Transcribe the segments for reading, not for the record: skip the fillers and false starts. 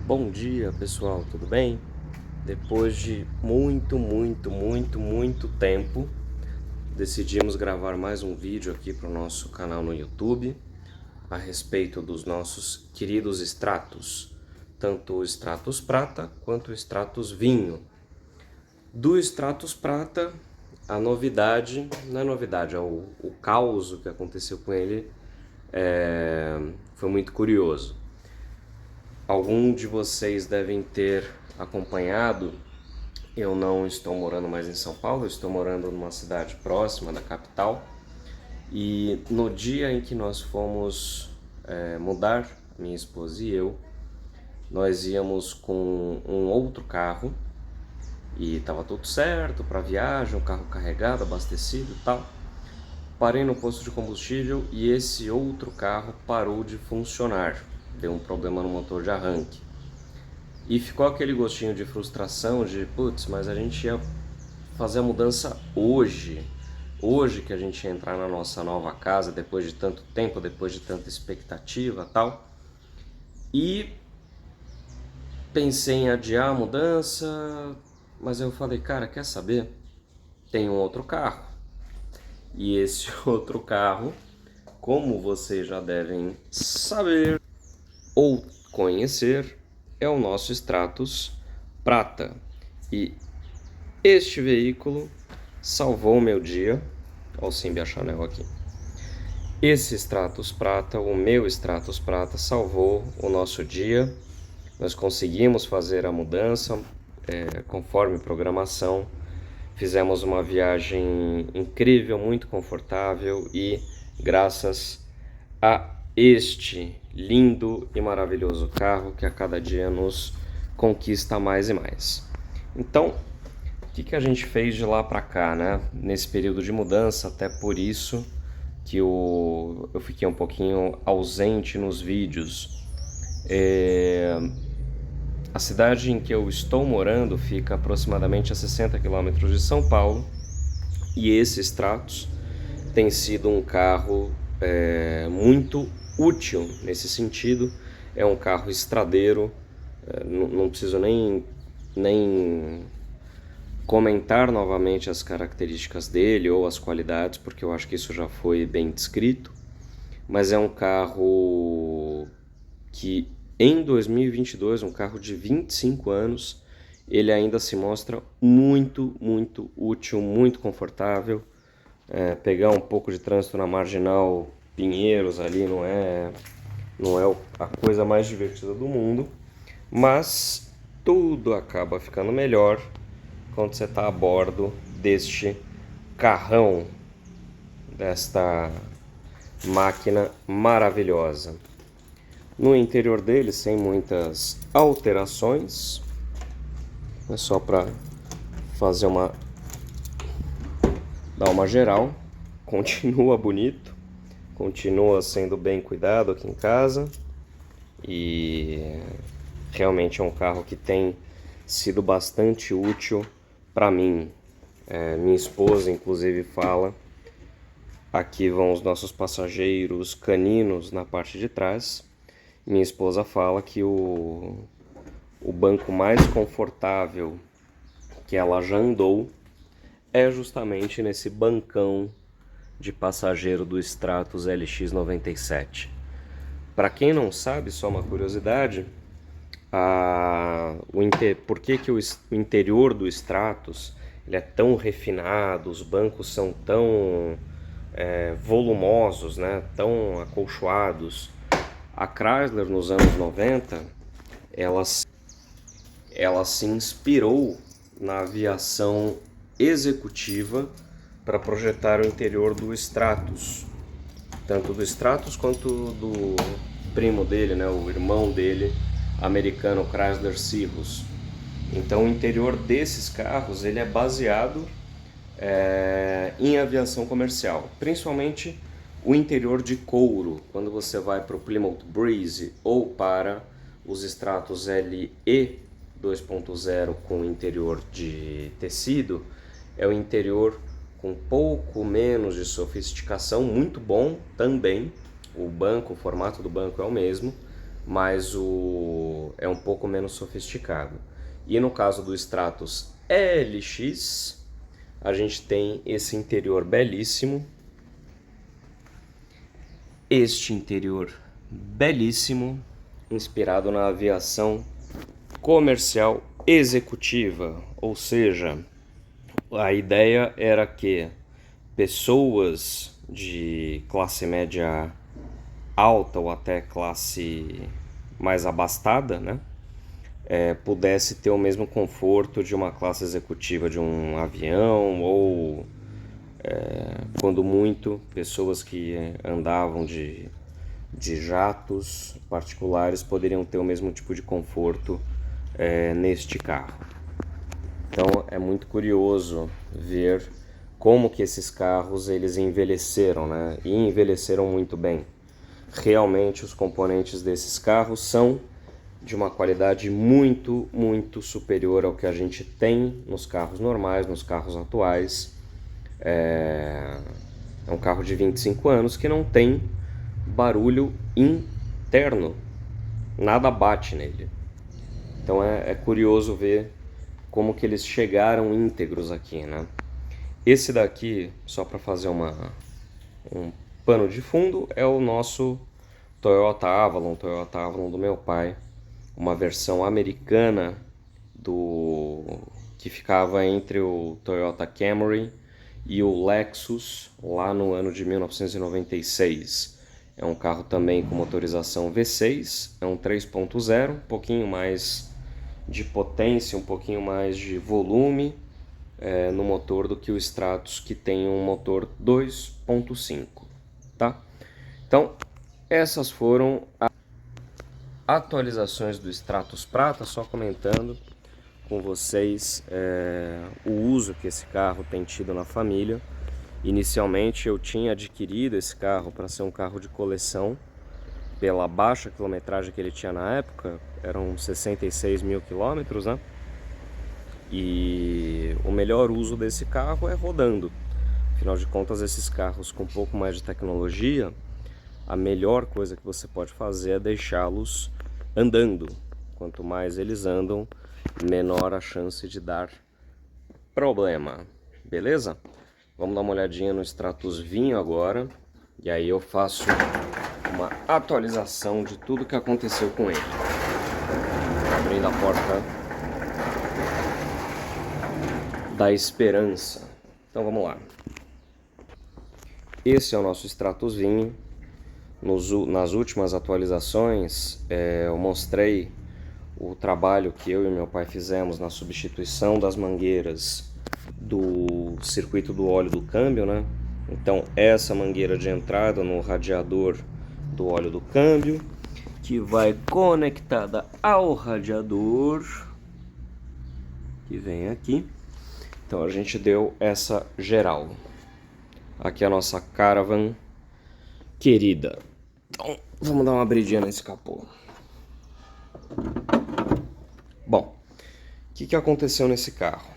Bom dia, pessoal, tudo bem? Depois de muito tempo, decidimos gravar mais um vídeo aqui para o nosso canal no YouTube a respeito dos nossos queridos extratos, tanto o extratos prata quanto o extratos vinho. Do extratos prata, a novidade, não é novidade, é o caos que aconteceu com ele, foi muito curioso. Algum de vocês devem ter acompanhado. Eu não estou morando mais em São Paulo, eu estou morando numa cidade próxima da capital. E no dia em que nós fomos mudar, minha esposa e eu, nós íamos com um outro carro e estava tudo certo para a viagem, o carro carregado, abastecido e tal. Parei no posto de combustível e esse outro carro parou de funcionar, deu um problema no motor de arranque. E ficou aquele gostinho de frustração de, putz, mas a gente ia fazer a mudança hoje. Hoje que a gente ia entrar na nossa nova casa, depois de tanto tempo, depois de tanta expectativa e tal. E pensei em adiar a mudança, mas eu falei, cara, quer saber? Tem um outro carro. E esse outro carro, como vocês já devem saber ou conhecer, é o nosso Stratos Prata. E este veículo salvou o meu dia. Olha o Simba Chanel aqui. Esse Stratos Prata, o meu Stratos Prata, salvou o nosso dia. Nós conseguimos fazer a mudança conforme programação. Fizemos uma viagem incrível, muito confortável e graças a este lindo e maravilhoso carro que a cada dia nos conquista mais e mais. Então, o que a gente fez de lá para cá, né? Nesse período de mudança, até por isso que eu fiquei um pouquinho ausente nos vídeos. A cidade em que eu estou morando fica aproximadamente a 60 quilômetros de São Paulo e esse Stratos tem sido um carro muito útil nesse sentido. É um carro estradeiro, não preciso nem comentar novamente as características dele ou as qualidades, porque eu acho que isso já foi bem descrito, mas é um carro que em 2022, um carro de 25 anos, ele ainda se mostra muito útil, muito confortável. Pegar um pouco de trânsito na Marginal Pinheiros ali não é a coisa mais divertida do mundo, mas tudo acaba ficando melhor quando você está a bordo deste carrão, desta máquina maravilhosa. No interior dele, sem muitas alterações, é só para fazer dar uma geral. Continua bonito, continua sendo bem cuidado aqui em casa e realmente é um carro que tem sido bastante útil para mim. Minha esposa inclusive fala, aqui vão os nossos passageiros caninos na parte de trás. Minha esposa fala que o banco mais confortável que ela já andou é justamente nesse bancão de passageiro do Stratos LX97. Para quem não sabe, só uma curiosidade, por que o interior do Stratos ele é tão refinado, os bancos são tão volumosos, né, tão acolchoados. A Chrysler nos anos 90, ela se inspirou na aviação executiva para projetar o interior do Stratos, tanto do Stratos quanto do primo dele, né, o irmão dele, americano, Chrysler Cirrus. Então o interior desses carros ele é baseado em aviação comercial, principalmente o interior de couro. Quando você vai para o Plymouth Breeze ou para os Stratos LE 2.0 com interior de tecido, é o interior com pouco menos de sofisticação, muito bom também. O banco, o formato do banco é o mesmo, mas é um pouco menos sofisticado. E no caso do Stratos LX, a gente tem esse interior belíssimo, inspirado na aviação comercial executiva, ou seja, a ideia era que pessoas de classe média alta ou até classe mais abastada, né, pudesse ter o mesmo conforto de uma classe executiva de um avião ou, quando muito, pessoas que andavam de jatos particulares poderiam ter o mesmo tipo de conforto neste carro. Então é muito curioso ver como que esses carros eles envelheceram, né? E envelheceram muito bem. Realmente os componentes desses carros são de uma qualidade muito, muito superior ao que a gente tem nos carros normais, nos carros atuais. É um carro de 25 anos que não tem barulho interno, nada bate nele. Então é curioso ver como que eles chegaram íntegros aqui, né? Esse daqui, só para fazer um pano de fundo, é o nosso Toyota Avalon do meu pai, uma versão americana que ficava entre o Toyota Camry e o Lexus lá no ano de 1996. É um carro também com motorização V6, é um 3.0, um pouquinho mais de potência, um pouquinho mais de volume no motor do que o Stratos, que tem um motor 2.5, tá? Então, essas foram as atualizações do Stratos Prata, só comentando com vocês o uso que esse carro tem tido na família. Inicialmente eu tinha adquirido esse carro para ser um carro de coleção, pela baixa quilometragem que ele tinha na época, eram 66 mil quilômetros, né? E o melhor uso desse carro é rodando. Afinal de contas, esses carros com um pouco mais de tecnologia, a melhor coisa que você pode fazer é deixá-los andando. Quanto mais eles andam, menor a chance de dar problema. Beleza? Vamos dar uma olhadinha no Stratos Vinho agora. E aí eu faço uma atualização de tudo que aconteceu com ele. Abrindo a porta da esperança. Então vamos lá. Esse é o nosso Stratos Vinho. Nas últimas atualizações eu mostrei o trabalho que eu e meu pai fizemos na substituição das mangueiras do circuito do óleo do câmbio, né? Então essa mangueira de entrada no radiador do óleo do câmbio, que vai conectada ao radiador, que vem aqui. Então a gente deu essa geral. Aqui é a nossa Caravan querida. Então vamos dar uma abridinha nesse capô. Bom, o que aconteceu nesse carro?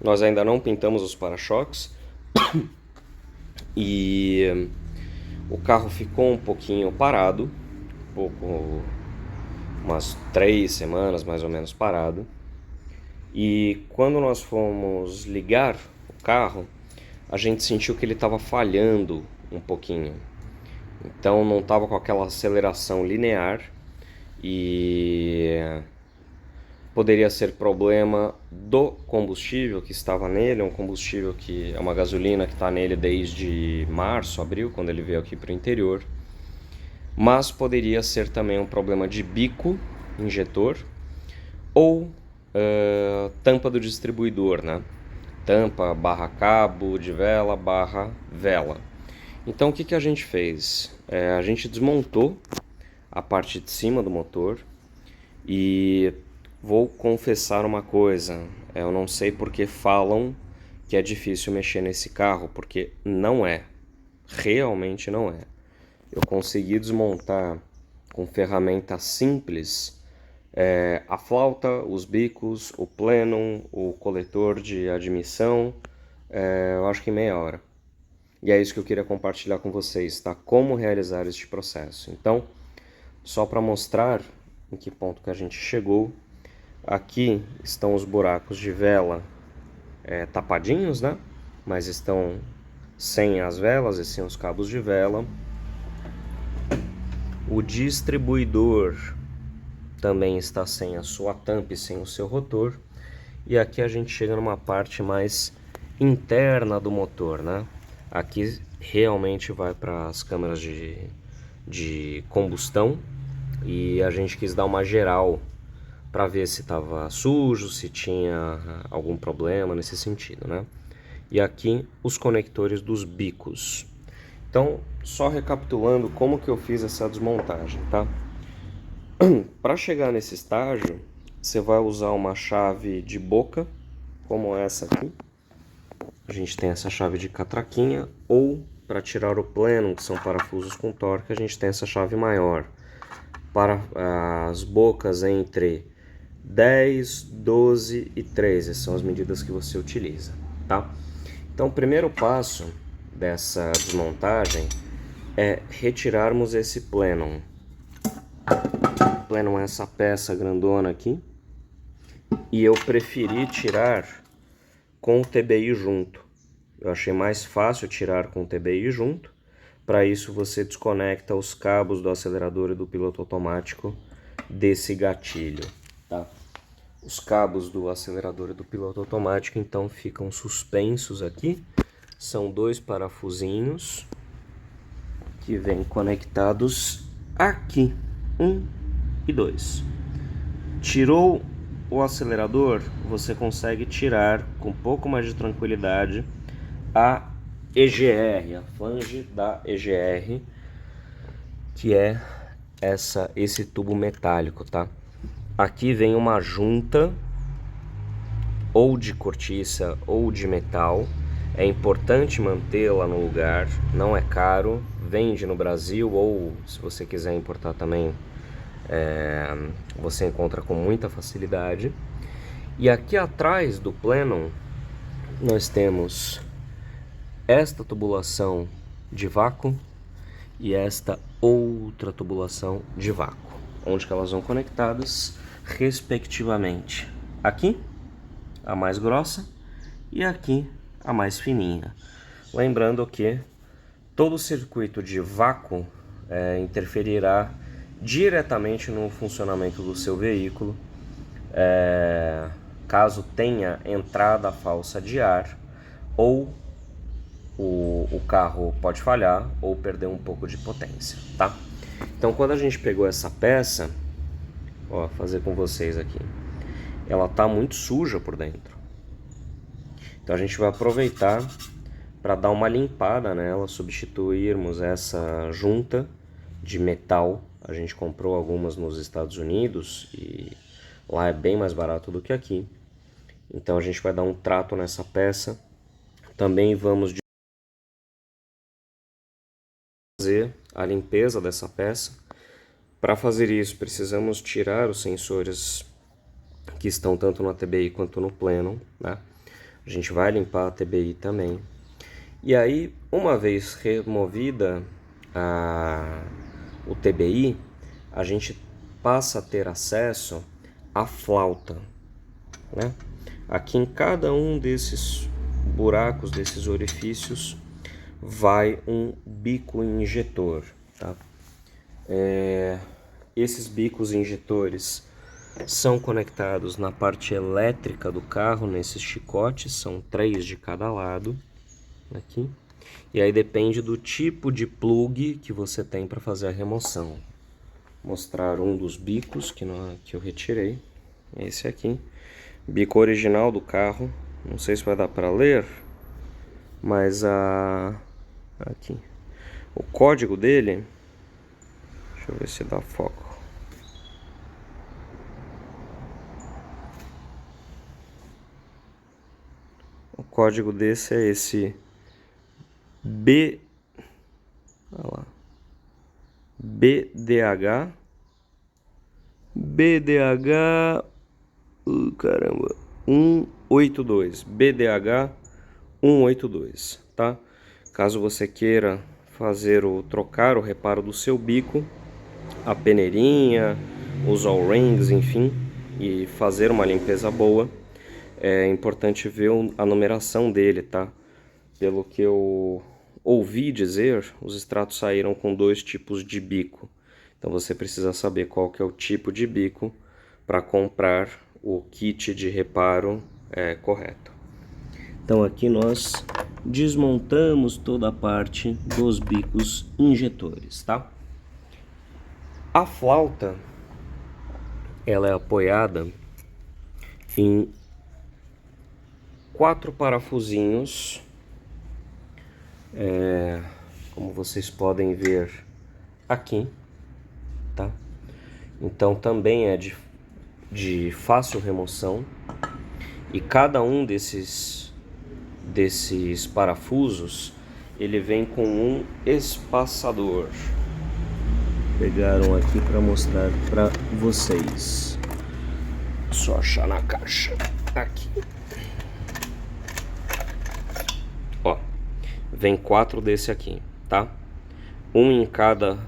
Nós ainda não pintamos os para-choques e o carro ficou um pouquinho parado, umas 3 semanas mais ou menos parado. E quando nós fomos ligar o carro, a gente sentiu que ele estava falhando um pouquinho. Então não estava com aquela aceleração linear e poderia ser problema do combustível que estava nele. É um combustível que é uma gasolina que está nele desde março, abril, quando ele veio aqui para o interior. Mas poderia ser também um problema de bico injetor ou tampa do distribuidor, né? Tampa barra cabo de vela barra vela. Então o que a gente fez? A gente desmontou a parte de cima do motor e vou confessar uma coisa, eu não sei porque falam que é difícil mexer nesse carro, porque não é, realmente não é. Eu consegui desmontar com ferramenta simples a flauta, os bicos, o plenum, o coletor de admissão, eu acho que em meia hora. E é isso que eu queria compartilhar com vocês, tá? Como realizar este processo. Então, só para mostrar em que ponto que a gente chegou. Aqui estão os buracos de vela tapadinhos, né? Mas estão sem as velas e sem os cabos de vela. O distribuidor também está sem a sua tampa e sem o seu rotor. E aqui a gente chega numa parte mais interna do motor, né? Aqui realmente vai para as câmeras de combustão. E a gente quis dar uma geral para ver se estava sujo, se tinha algum problema nesse sentido, né? E aqui os conectores dos bicos. Então, só recapitulando como que eu fiz essa desmontagem, tá? Para chegar nesse estágio, você vai usar uma chave de boca, como essa aqui. A gente tem essa chave de catraquinha, ou para tirar o plenum, que são parafusos com torque, a gente tem essa chave maior. Para as bocas entre 10, 12 e 13, são as medidas que você utiliza, tá? Então, o primeiro passo dessa desmontagem é retirarmos esse plenum. O plenum é essa peça grandona aqui, e eu preferi tirar com o TBI junto. Eu achei mais fácil tirar com o TBI junto. Para isso você desconecta os cabos do acelerador e do piloto automático desse gatilho, tá? Os cabos do acelerador e do piloto automático então ficam suspensos aqui. São dois parafusinhos que vêm conectados aqui, 1 e 2. Tirou o acelerador, você consegue tirar com um pouco mais de tranquilidade a EGR, a flange da EGR, que é esse tubo metálico, tá? Aqui vem uma junta ou de cortiça ou de metal. É importante mantê-la no lugar, não é caro, vende no Brasil, ou se você quiser importar também, você encontra com muita facilidade. E aqui atrás do plenum nós temos esta tubulação de vácuo e esta outra tubulação de vácuo, onde que elas vão conectadas respectivamente. Aqui a mais grossa e aqui a mais fininha. Lembrando que todo o circuito de vácuo interferirá diretamente no funcionamento do seu veículo, caso tenha entrada falsa de ar, ou o carro pode falhar ou perder um pouco de potência, tá? Então, quando a gente pegou essa peça, ó, vou fazer com vocês aqui, ela tá muito suja por dentro. Então a gente vai aproveitar para dar uma limpada nela, substituirmos essa junta de metal. A gente comprou algumas nos Estados Unidos e lá é bem mais barato do que aqui. Então a gente vai dar um trato nessa peça. Também vamos fazer a limpeza dessa peça. Para fazer isso, precisamos tirar os sensores que estão tanto no TBI quanto no plenum, né? A gente vai limpar a TBI também. E aí, uma vez removida o TBI, a gente passa a ter acesso à flauta, né? Aqui em cada um desses buracos, desses orifícios, vai um bico injetor, tá? Esses bicos injetores são conectados na parte elétrica do carro, nesses chicotes, são 3 de cada lado, aqui. E aí depende do tipo de plug que você tem para fazer a remoção. Vou mostrar um dos bicos que eu retirei, esse aqui. Bico original do carro, não sei se vai dar para ler, mas aqui o código dele, deixa eu ver se dá foco. O código desse é esse olha lá, BDH, caramba, 182, BDH 182, tá? Caso você queira trocar o reparo do seu bico, a peneirinha, os O-rings, enfim, e fazer uma limpeza boa, é importante ver a numeração dele, tá? Pelo que eu ouvi dizer, os extratos saíram com 2 tipos de bico. Então você precisa saber qual que é o tipo de bico para comprar o kit de reparo correto. Então aqui nós desmontamos toda a parte dos bicos injetores, tá? A flauta, ela é apoiada em 4 parafusinhos, como vocês podem ver aqui, tá? Então também é de fácil remoção, e cada um desses parafusos ele vem com um espaçador. Pegaram aqui para mostrar para vocês. Só achar na caixa aqui. Ó, vem 4 desse aqui, tá? Um em cada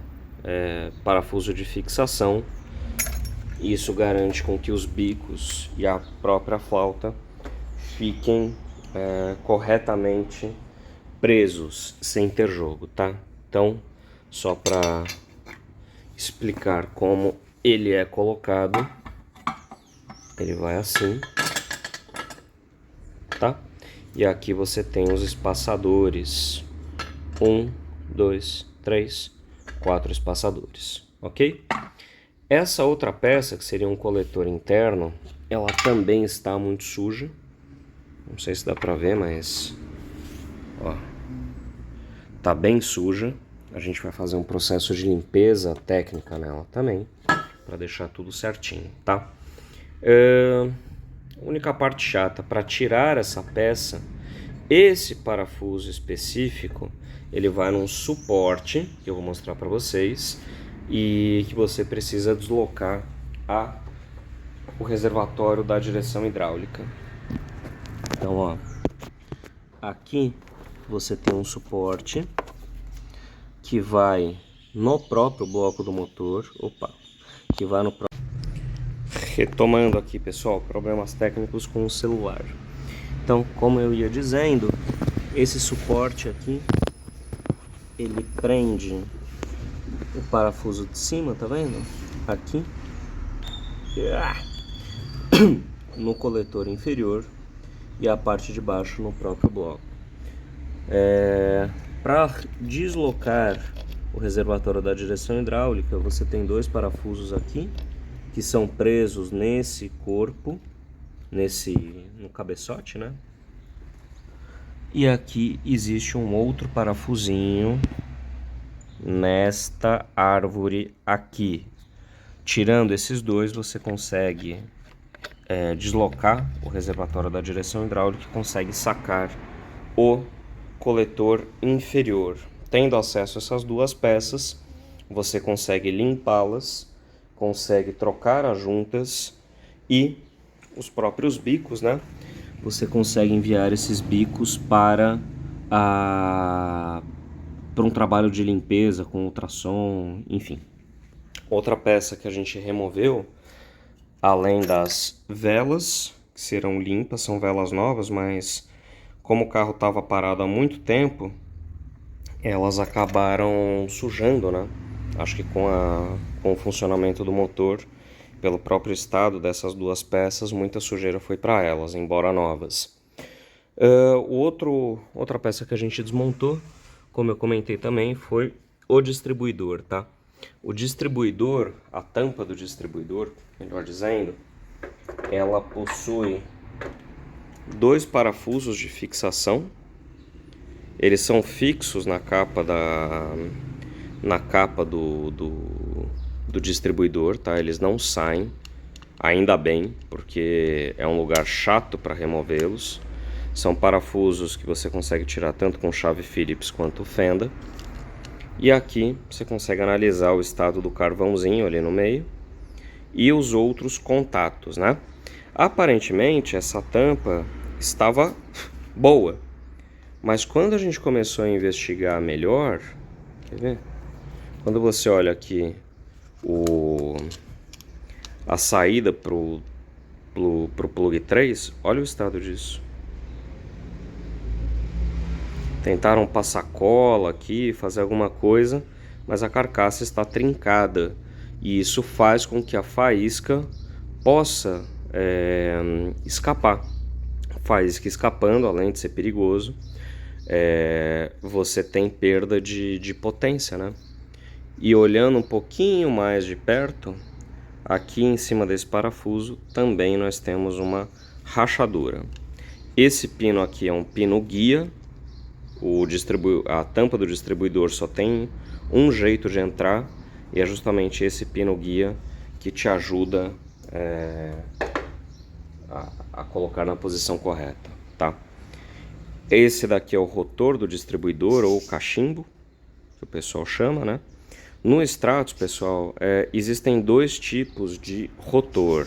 parafuso de fixação. Isso garante com que os bicos e a própria flauta fiquem corretamente presos, sem ter jogo, tá? Então, só para explicar como ele é colocado, ele vai assim, tá? E aqui você tem os espaçadores, 1, 2, 3, 4 espaçadores, ok? Essa outra peça, que seria um coletor interno, ela também está muito suja. Não sei se dá pra ver, mas ó, tá bem suja. A gente vai fazer um processo de limpeza técnica nela também, para deixar tudo certinho, tá? A única parte chata, para tirar essa peça, esse parafuso específico, ele vai num suporte, que eu vou mostrar para vocês, e que você precisa deslocar o reservatório da direção hidráulica. Então, ó, aqui você tem um suporte que vai no próprio bloco do motor. Que vai no próprio... Retomando aqui, pessoal, problemas técnicos com o celular. Então, como eu ia dizendo, esse suporte aqui, ele prende o parafuso de cima, tá vendo? Aqui no coletor inferior e a parte de baixo no próprio bloco. Para deslocar o reservatório da direção hidráulica, você tem 2 parafusos aqui que são presos nesse corpo, no cabeçote, né? E aqui existe um outro parafusinho nesta árvore aqui. Tirando esses 2, você consegue deslocar o reservatório da direção hidráulica e consegue sacar o coletor inferior. Tendo acesso a essas 2 peças, você consegue limpá-las, consegue trocar as juntas e os próprios bicos, né? Você consegue enviar esses bicos para um trabalho de limpeza com ultrassom, enfim. Outra peça que a gente removeu, além das velas, que serão limpas, são velas novas, mas como o carro estava parado há muito tempo, elas acabaram sujando, né? Acho que com o funcionamento do motor, pelo próprio estado dessas 2 peças, muita sujeira foi para elas, embora novas. Outra peça que a gente desmontou, como eu comentei também, foi o distribuidor, tá? O distribuidor, a tampa do distribuidor, melhor dizendo, ela possui 2 parafusos de fixação. Eles são fixos na capa do distribuidor, tá? Eles não saem, ainda bem, porque é um lugar chato para removê-los. São parafusos que você consegue tirar tanto com chave Phillips quanto fenda. E aqui você consegue analisar o estado do carvãozinho ali no meio e os outros contatos, né? Aparentemente essa tampa estava boa, mas quando a gente começou a investigar melhor, quer ver? Quando você olha aqui a saída pro plug 3, olha o estado disso. Tentaram passar cola aqui, fazer alguma coisa, mas a carcaça está trincada. E isso faz com que a faísca possa escapar. Faísca escapando, além de ser perigoso, você tem perda de potência, né? E olhando um pouquinho mais de perto, aqui em cima desse parafuso também nós temos uma rachadura. Esse pino aqui é um pino guia. A tampa do distribuidor só tem um jeito de entrar, e é justamente esse pino guia que te ajuda a colocar na posição correta, tá? Esse daqui é o rotor do distribuidor, ou cachimbo, que o pessoal chama, né? No Stratos, pessoal, existem dois tipos de rotor.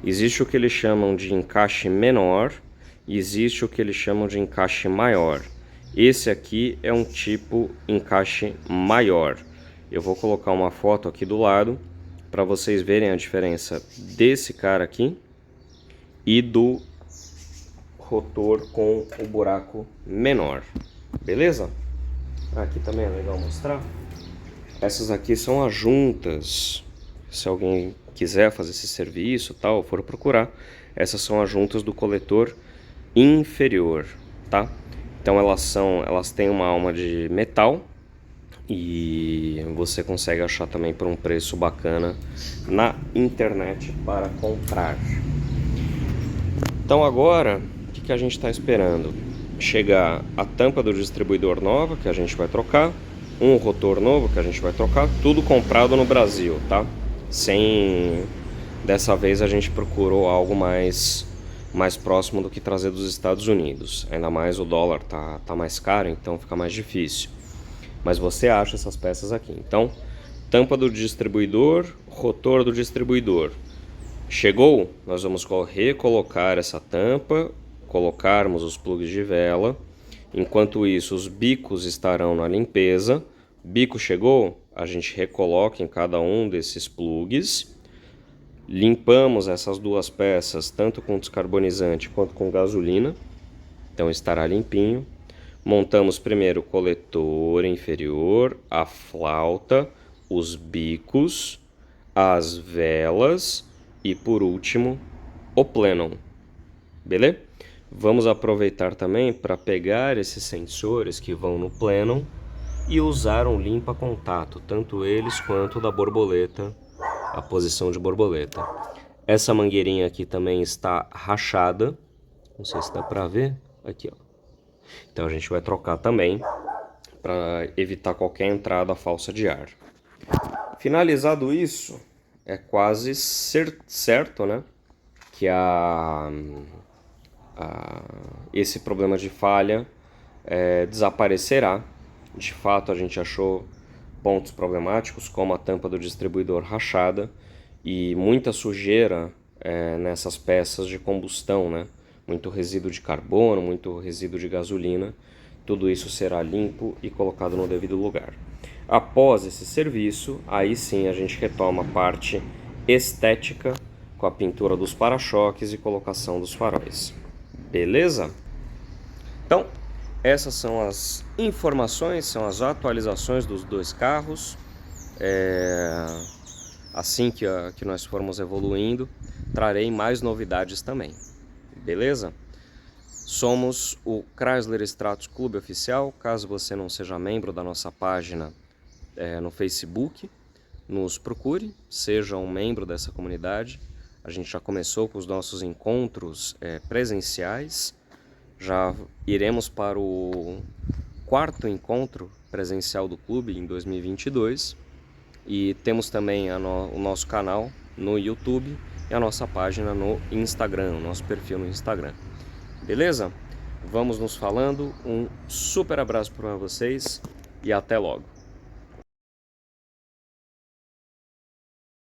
Existe o que eles chamam de encaixe menor e existe o que eles chamam de encaixe maior. Esse aqui é um tipo encaixe maior. Eu vou colocar uma foto aqui do lado para vocês verem a diferença desse cara aqui e do rotor com o buraco menor. Beleza? Aqui também é legal mostrar. Essas aqui são as juntas. Se alguém quiser fazer esse serviço, tal, for procurar, essas são as juntas do coletor inferior, tá? Então elas têm uma alma de metal e você consegue achar também por um preço bacana na internet para comprar. Então agora, o que a gente está esperando? Chegar a tampa do distribuidor nova, que a gente vai trocar, um rotor novo que a gente vai trocar, tudo comprado no Brasil, tá? Dessa vez a gente procurou algo mais próximo do que trazer dos Estados Unidos. Ainda mais o dólar tá mais caro, então fica mais difícil. Mas você acha essas peças aqui. Então, tampa do distribuidor, rotor do distribuidor. Chegou? Nós vamos recolocar essa tampa, colocarmos os plugs de vela. Enquanto isso, os bicos estarão na limpeza. Bico chegou? A gente recoloca em cada um desses plugs. Limpamos essas duas peças, tanto com descarbonizante quanto com gasolina. Então estará limpinho. Montamos primeiro o coletor inferior, a flauta, os bicos, as velas e, por último, o plenum. Beleza? Vamos aproveitar também para pegar esses sensores que vão no plenum e usar um limpa-contato, tanto eles quanto da borboleta, a posição de borboleta. Essa mangueirinha aqui também está rachada, não sei se dá para ver, aqui ó. Então a gente vai trocar também para evitar qualquer entrada falsa de ar. Finalizado isso, é quase certo, né, que esse problema de falha desaparecerá. De fato, a gente achou pontos problemáticos, como a tampa do distribuidor rachada e muita sujeira nessas peças de combustão, né? Muito resíduo de carbono, muito resíduo de gasolina. Tudo isso será limpo e colocado no devido lugar. Após esse serviço, aí sim a gente retoma a parte estética com a pintura dos para-choques e colocação dos faróis. Beleza? Então, essas são as informações, são as atualizações dos dois carros. Assim que nós formos evoluindo, trarei mais novidades também. Beleza? Somos o Chrysler Stratos Clube Oficial. Caso você não seja membro da nossa página no Facebook, nos procure, seja um membro dessa comunidade. A gente já começou com os nossos encontros presenciais. Já iremos para o 4º encontro presencial do clube em 2022. E temos também o nosso canal no YouTube e a nossa página no Instagram, o nosso perfil no Instagram. Beleza? Vamos nos falando. Um super abraço para vocês e até logo.